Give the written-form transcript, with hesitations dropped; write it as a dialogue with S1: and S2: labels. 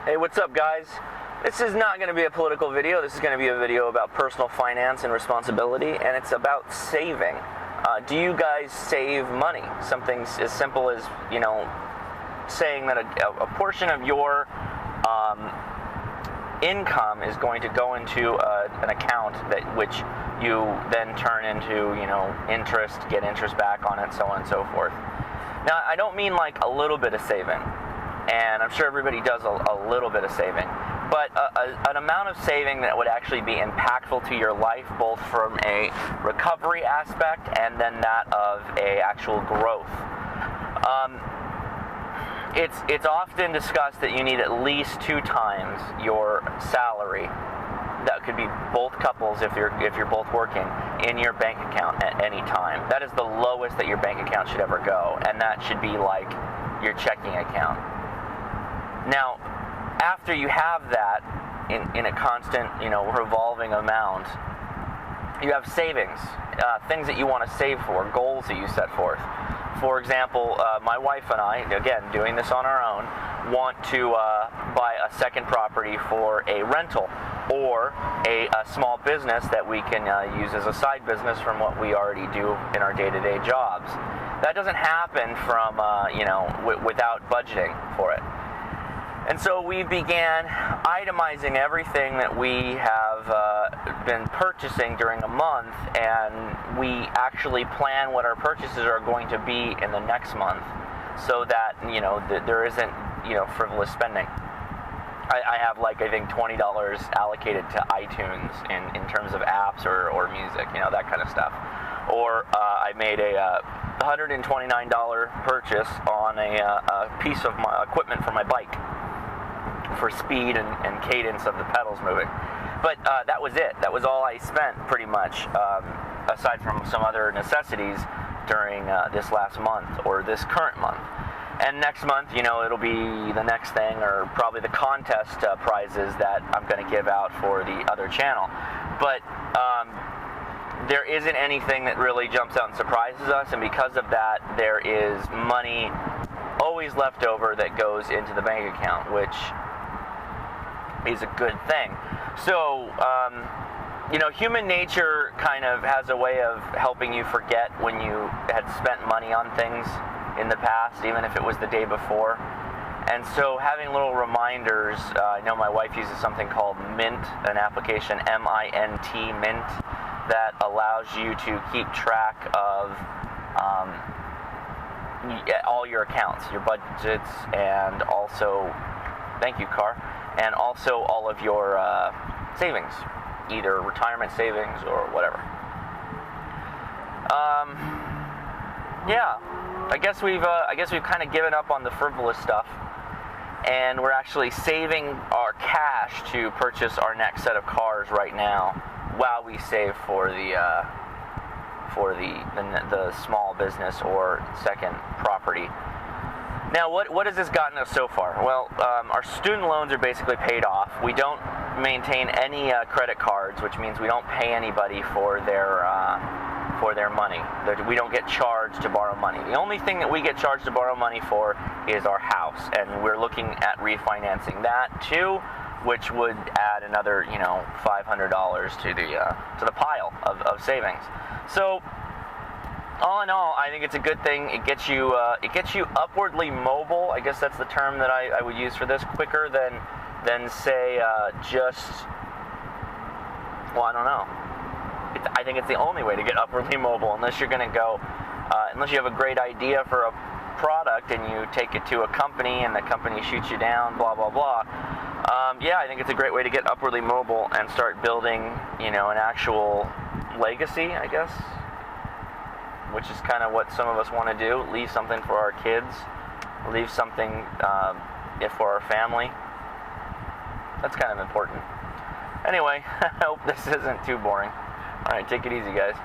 S1: Hey, what's up, guys? This is not going to be a political video. This is going to be a video about personal finance and responsibility, and it's about saving. Do you guys save money? Something as simple as, saying that a portion of your income is going to go into an account which you then turn into, interest, get interest back on it, so on and so forth. Now, I don't mean like a little bit of saving, and I'm sure everybody does a little bit of saving, but an amount of saving that would actually be impactful to your life, both from a recovery aspect and then that of a actual growth. It's often discussed that you need at least 2 times your salary. That could be both couples if you're both working in your bank account at any time. That is the lowest that your bank account should ever go, and that should be like your checking account. Now, after you have that in a constant, revolving amount, you have savings, things that you want to save for, goals that you set forth. For example, my wife and I, again, doing this on our own, want to buy a second property for a rental or a small business that we can use as a side business from what we already do in our day-to-day jobs. That doesn't happen from, without budgeting for it. And so we began itemizing everything that we have been purchasing during a month, and we actually plan what our purchases are going to be in the next month, so that there isn't frivolous spending. I have I think $20 allocated to iTunes in terms of apps or music, that kind of stuff. Or I made a $129 purchase on a piece of my equipment for my bike, for speed and cadence of the pedals moving. But that was it. That was all I spent pretty much, aside from some other necessities during this last month or this current month. And next month, it'll be the next thing, or probably the contest prizes that I'm going to give out for the other channel. But there isn't anything that really jumps out and surprises us, and because of that, there is money always left over that goes into the bank account, which is a good thing. So, human nature kind of has a way of helping you forget when you had spent money on things in the past, even if it was the day before. And so having little reminders, I know my wife uses something called Mint, an application, MINT, Mint, that allows you to keep track of all your accounts, your budgets, and also, thank you, Car, and also all of your savings, either retirement savings or whatever. I guess we've kind of given up on the frivolous stuff, and we're actually saving our cash to purchase our next set of cars right now, while we save for the small business or second property. Now, what has this gotten us so far? Well, our student loans are basically paid off. We don't maintain any credit cards, which means we don't pay anybody for their money. We don't get charged to borrow money. The only thing that we get charged to borrow money for is our house, and we're looking at refinancing that too, which would add another, $500 to the pile of savings. So, all in all, I think it's a good thing. It gets you upwardly mobile. I guess that's the term that I would use for this. Quicker than say I don't know. I think it's the only way to get upwardly mobile, unless you're going to go, unless you have a great idea for a product and you take it to a company and the company shoots you down, blah blah blah. I think it's a great way to get upwardly mobile and start building, an actual legacy, I guess, which is kind of what some of us want to do. Leave something for our kids, leave something for our family. That's kind of important. Anyway, I hope this isn't too boring. All right, take it easy, guys.